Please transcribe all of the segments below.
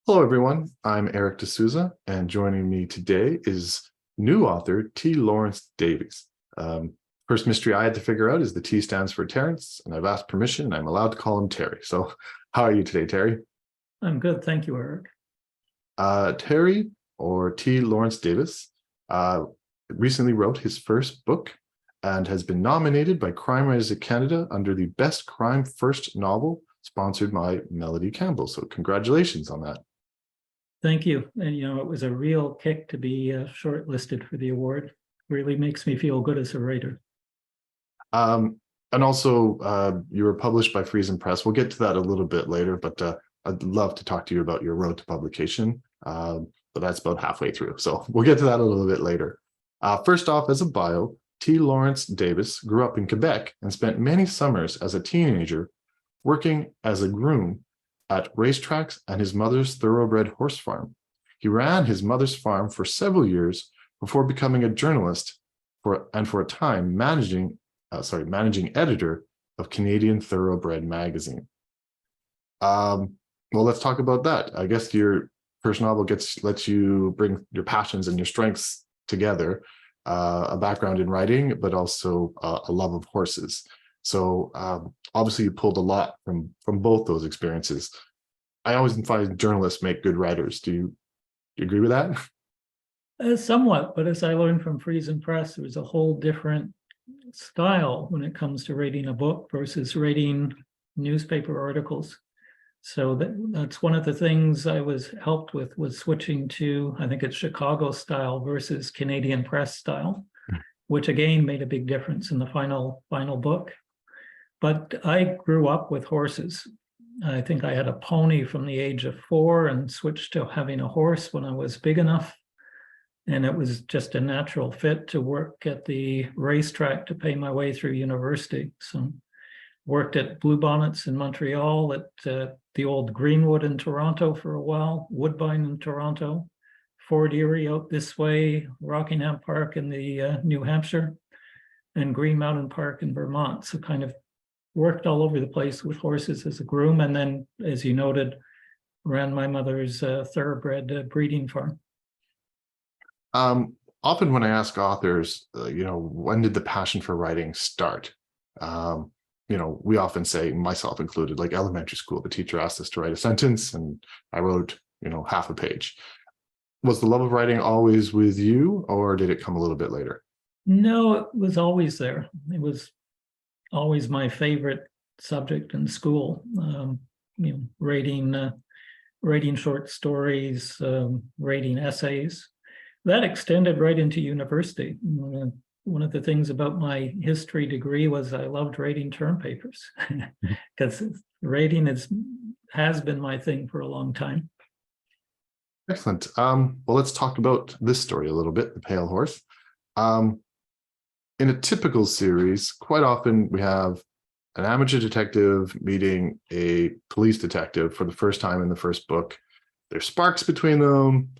Hello, everyone. I'm Eric D'Souza, and joining me today is new author T. Lawrence Davies. First mystery I had to figure out is the T stands for Terrence, and I've asked permission, and I'm allowed to call him Terry. So how are you today, Terry? I'm good. Thank you, Eric. Terry, or T. Lawrence Davies, recently wrote his first book and has been nominated by Crime Writers of Canada under the Best Crime First Novel, sponsored by Melody Campbell. So congratulations on that. Thank you. And, it was a real kick to be shortlisted for the award. Really makes me feel good as a writer. And also, you were published by Friesen Press. We'll get to that a little bit later, but I'd love to talk to you about your road to publication. But that's about halfway through. So we'll get to that a little bit later. First off, as a bio, T. Lawrence Davies grew up in Quebec and spent many summers as a teenager working as a groom at racetracks and his mother's thoroughbred horse farm. He ran his mother's farm for several years before becoming a journalist for a time managing editor of Canadian Thoroughbred magazine. Well, let's talk about that. I guess your first novel lets you bring your passions and your strengths together, a background in writing, but also a love of horses. So obviously you pulled a lot from both those experiences. I always find journalists make good writers. Do you agree with that? Somewhat, but as I learned from Friesen Press, there was a whole different style when it comes to writing a book versus writing newspaper articles. So that's one of the things I was helped with, was switching to, I think it's Chicago style versus Canadian Press style, which again made a big difference in the final book. But I grew up with horses. I think I had a pony from the age of 4 and switched to having a horse when I was big enough. And it was just a natural fit to work at the racetrack to pay my way through university. So worked at Bluebonnets in Montreal, at the old Greenwood in Toronto for a while, Woodbine in Toronto, Fort Erie out this way, Rockingham Park in the New Hampshire, and Green Mountain Park in Vermont. So kind of worked all over the place with horses as a groom. And then, as you noted, ran my mother's thoroughbred breeding farm. Often when I ask authors, when did the passion for writing start? We often say, myself included, like elementary school, the teacher asked us to write a sentence and I wrote, half a page. Was the love of writing always with you, or did it come a little bit later? No, it was always there. It was always my favorite subject in school. Writing short stories, writing essays. That extended right into university. One of the things about my history degree was I loved writing term papers, because writing has been my thing for a long time. Excellent. Well, let's talk about this story a little bit, The Pale Horse. In a typical series, quite often we have an amateur detective meeting a police detective for the first time in the first book. There's sparks between them,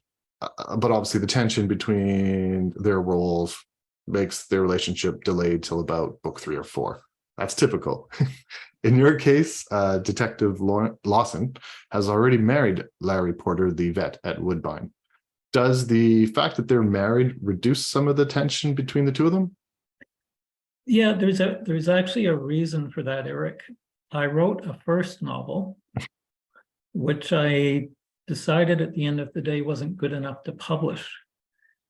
but obviously the tension between their roles makes their relationship delayed till about book 3 or 4. That's typical. In your case, Detective Lawson has already married Larry Porter, the vet at Woodbine. Does the fact that they're married reduce some of the tension between the two of them? Yeah, there's actually a reason for that, Eric. I wrote a first novel, which I decided at the end of the day wasn't good enough to publish.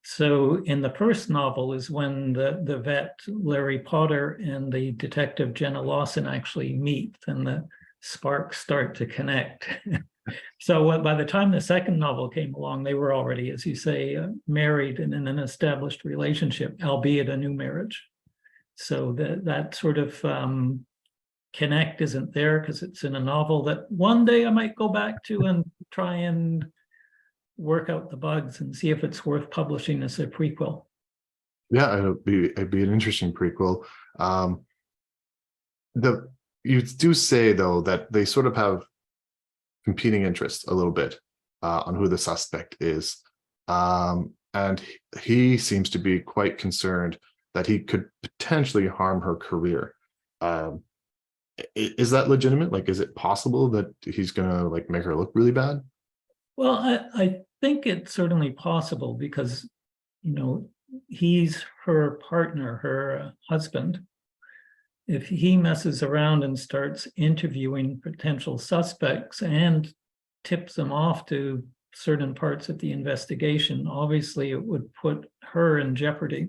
So in the first novel is when the vet, Larry Potter, and the detective, Jenna Lawson, actually meet and the sparks start to connect. So by the time the second novel came along, they were already, as you say, married and in an established relationship, albeit a new marriage. So that sort of connect isn't there because it's in a novel that one day I might go back to and try and work out the bugs and see if it's worth publishing as a prequel. Yeah, it'd be an interesting prequel. You do say, though, that they sort of have competing interests a little bit on who the suspect is. And he seems to be quite concerned that he could potentially harm her career. Is that legitimate? Like, is it possible that he's gonna make her look really bad? Well, I think it's certainly possible because, you know, he's her partner, her husband. If he messes around and starts interviewing potential suspects and tips them off to certain parts of the investigation, obviously it would put her in jeopardy.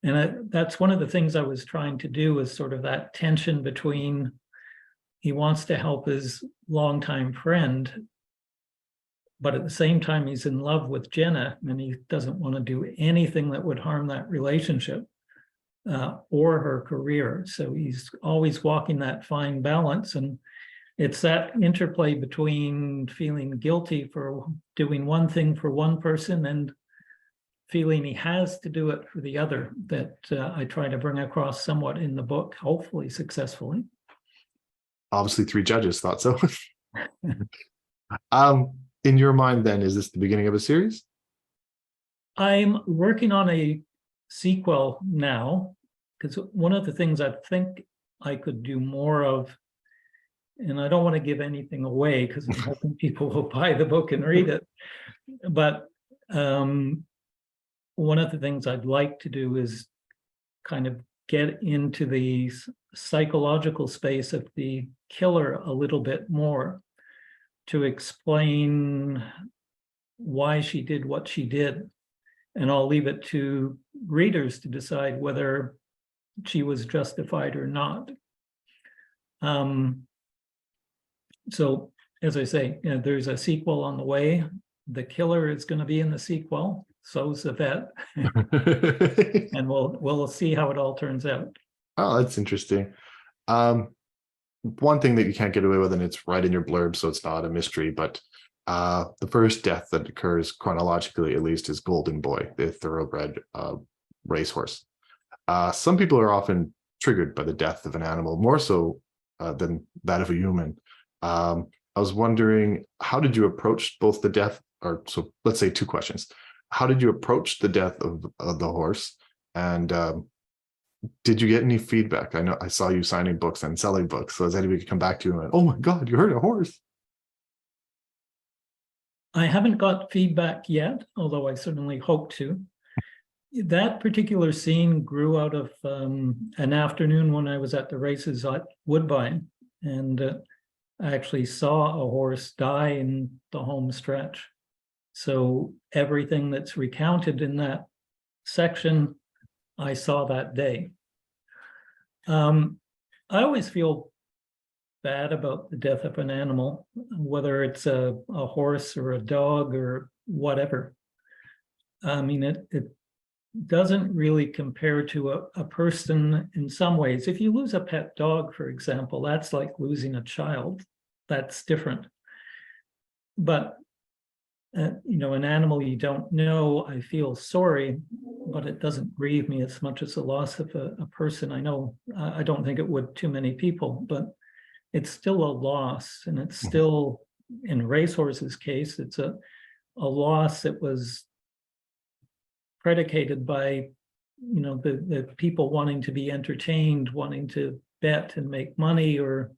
And that's one of the things I was trying to do, is sort of that tension between, he wants to help his longtime friend, but at the same time, he's in love with Jenna and he doesn't want to do anything that would harm that relationship or her career. So he's always walking that fine balance. And it's that interplay between feeling guilty for doing one thing for one person and feeling he has to do it for the other that I try to bring across somewhat in the book, hopefully successfully. Obviously, 3 judges thought so. In your mind, then, is this the beginning of a series? I'm working on a sequel now, because one of the things I think I could do more of, and I don't want to give anything away because I'm hoping people will buy the book and read it, but one of the things I'd like to do is kind of get into the psychological space of the killer a little bit more, to explain why she did what she did. And I'll leave it to readers to decide whether she was justified or not. So, as I say, you know, there's a sequel on the way. The killer is going to be in the sequel. So's the vet. And we'll see how it all turns out. Oh, that's interesting. One thing that you can't get away with, and it's right in your blurb, so it's not a mystery, but the first death that occurs chronologically, at least, is Golden Boy, the thoroughbred racehorse. Some people are often triggered by the death of an animal, more so than that of a human. I was wondering, how did you approach both the death, or so let's say 2 questions. How did you approach the death of the horse? And did you get any feedback? I know I saw you signing books and selling books. So has anybody come back to you and went, "Oh my God, you heard a horse"? I haven't got feedback yet, although I certainly hope to. That particular scene grew out of an afternoon when I was at the races at Woodbine, and I actually saw a horse die in the home stretch. So everything that's recounted in that section, I saw that day. I always feel bad about the death of an animal, whether it's a horse or a dog or whatever. I mean, it doesn't really compare to a person in some ways. If you lose a pet dog, for example, that's like losing a child. That's different. But you know, an animal you don't know, I feel sorry, but it doesn't grieve me as much as the loss of a person I know. I don't think it would too many people, but it's still a loss, and it's still, in racehorses' case, it's a loss that was predicated by, you know, the people wanting to be entertained, wanting to bet and make money, or,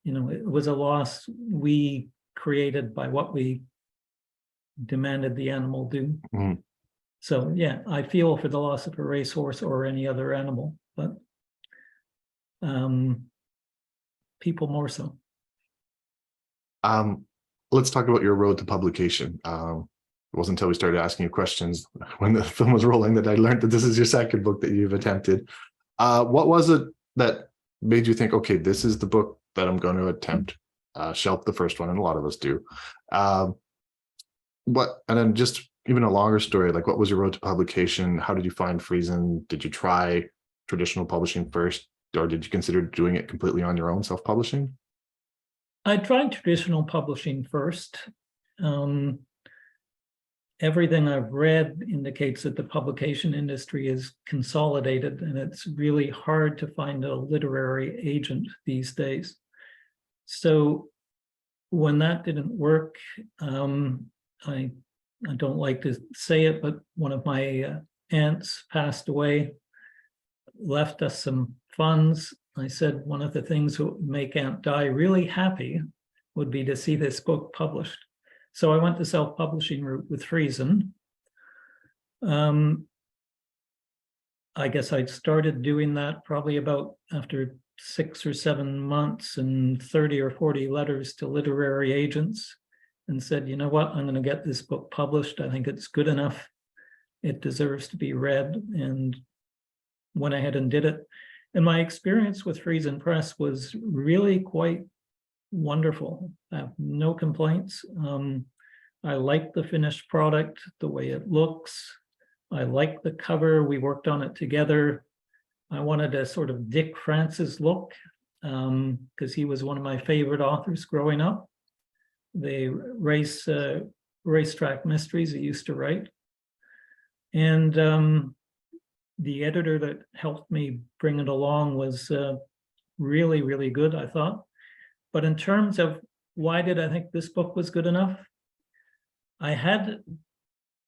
you know, it was a loss we created by what we demanded the animal do. Mm. So yeah, I feel for the loss of a racehorse or any other animal, but people more so. Let's talk about your road to publication. It wasn't until we started asking you questions when the film was rolling that I learned that this is your second book that you've attempted. What was it that made you think, okay, this is the book that I'm going to attempt? Shelf the first one, and a lot of us do. And then just even a longer story, like what was your road to publication? How did you find Friesen? Did you try traditional publishing first, or did you consider doing it completely on your own, self-publishing? I tried traditional publishing first. Everything I've read indicates that the publication industry is consolidated, and it's really hard to find a literary agent these days. So when that didn't work, I don't like to say it, but one of my aunts passed away, left us some funds. I said one of the things that would make Aunt Di really happy would be to see this book published. So I went the self-publishing route with Friesen. I guess I started doing that probably about after 6 or 7 months and 30 or 40 letters to literary agents, and said, you know what, I'm going to get this book published. I think it's good enough. It deserves to be read, and went ahead and did it. And my experience with Friesen Press was really quite wonderful. I have no complaints. I like the finished product, the way it looks. I like the cover. We worked on it together. I wanted a sort of Dick Francis look, because he was one of my favorite authors growing up. The racetrack mysteries he used to write. And the editor that helped me bring it along was really, really good, I thought. But in terms of why did I think this book was good enough? I had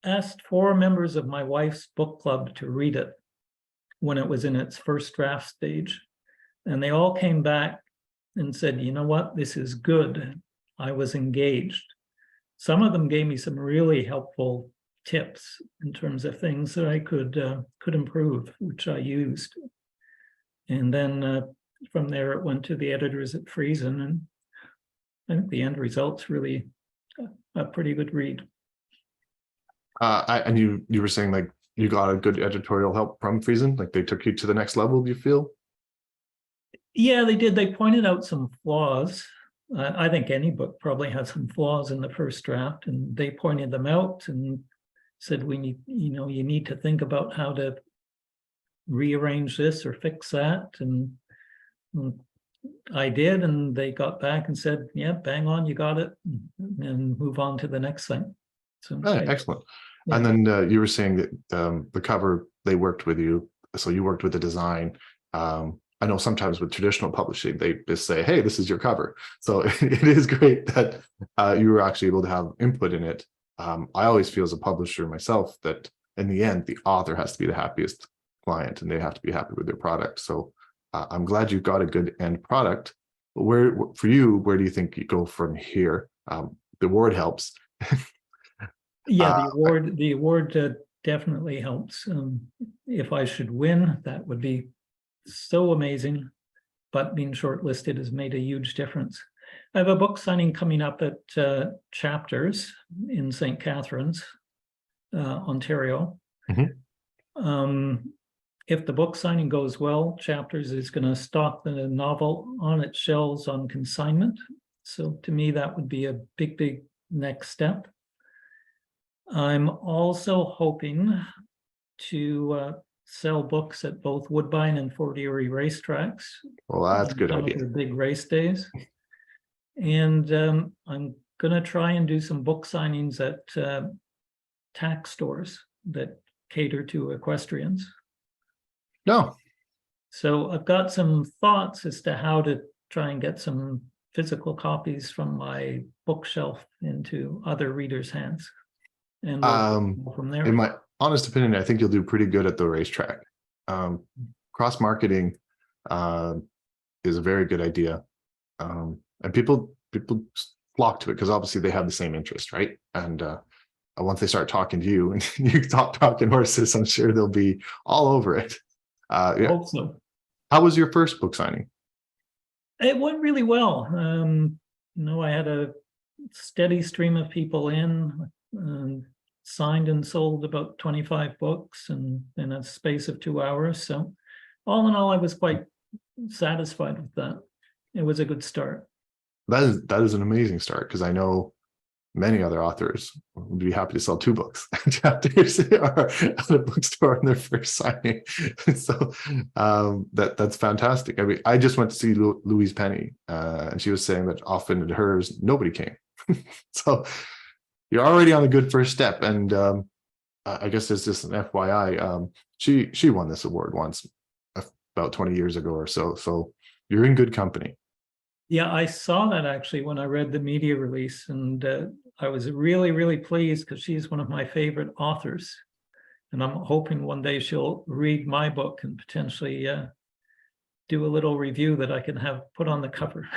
asked 4 members of my wife's book club to read it when it was in its first draft stage. And they all came back and said, you know what, this is good. I was engaged. Some of them gave me some really helpful tips in terms of things that I could improve, which I used. And then from there, it went to the editors at Friesen, and I think the end result's really a pretty good read. And you were saying like you got a good editorial help from Friesen, like they took you to the next level, do you feel? Yeah, they did. They pointed out some flaws. I think any book probably has some flaws in the first draft, and they pointed them out and said, we need, you know, you need to think about how to rearrange this or fix that. And I did, and they got back and said, yeah, bang on, you got it, and move on to the next thing. So Excellent. Yeah. And then you were saying that the cover, they worked with you, so you worked with the design. I know sometimes with traditional publishing, they just say, hey, this is your cover. So it is great that you were actually able to have input in it. I always feel as a publisher myself that in the end, the author has to be the happiest client, and they have to be happy with their product. So I'm glad you got a good end product. But for you, where do you think you go from here? The award helps. Yeah, the award definitely helps. If I should win, that would be so amazing. But being shortlisted has made a huge difference. I have a book signing coming up at Chapters in St. Catharines, Ontario. If the book signing goes well, Chapters is going to stock the novel on its shelves on consignment. So to me, that would be a big, big next step. I'm also hoping to sell books at both Woodbine and Fort Erie racetracks. Well, that's a good some idea. of the big race days. And I'm going to try and do some book signings at tack stores that cater to equestrians. No. So I've got some thoughts as to how to try and get some physical copies from my bookshelf into other readers' hands. And we'll from there. In my honest opinion, I think you'll do pretty good at the racetrack. Cross-marketing is a very good idea. And people flock to it because obviously they have the same interest, right? And once they start talking to you and you stop talking horses, I'm sure they'll be all over it. I hope so. How was your first book signing? It went really well. I had a steady stream of people in, signed and sold about 25 books in a space of 2 hours. So all in all, I was quite satisfied with that. It was a good start. That is an amazing start, because I know many other authors would be happy to sell 2 books Chapters or at a bookstore on their first signing. So that's fantastic. I mean, I just went to see Louise Penny, and she was saying that often at hers nobody came. So you're already on a good first step. And I guess it's just an FYI. She won this award once about 20 years ago or so. So you're in good company. Yeah, I saw that actually when I read the media release, and I was really, really pleased because she's one of my favorite authors. And I'm hoping one day she'll read my book and potentially do a little review that I can have put on the cover.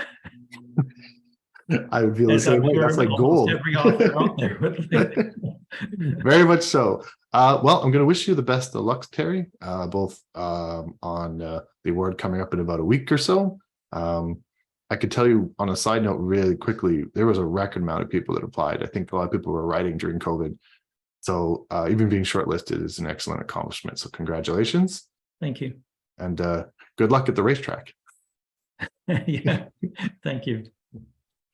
I would feel the As I'm same way. sure That's like almost gold. every author out there would think. Very much so. Well, I'm going to wish you the best of luck, Terry, both on the award coming up in about a week or so. I could tell you on a side note really quickly, there was a record amount of people that applied. I think a lot of people were writing during COVID. So even being shortlisted is an excellent accomplishment. So congratulations. Thank you. And good luck at the racetrack. Yeah, thank you.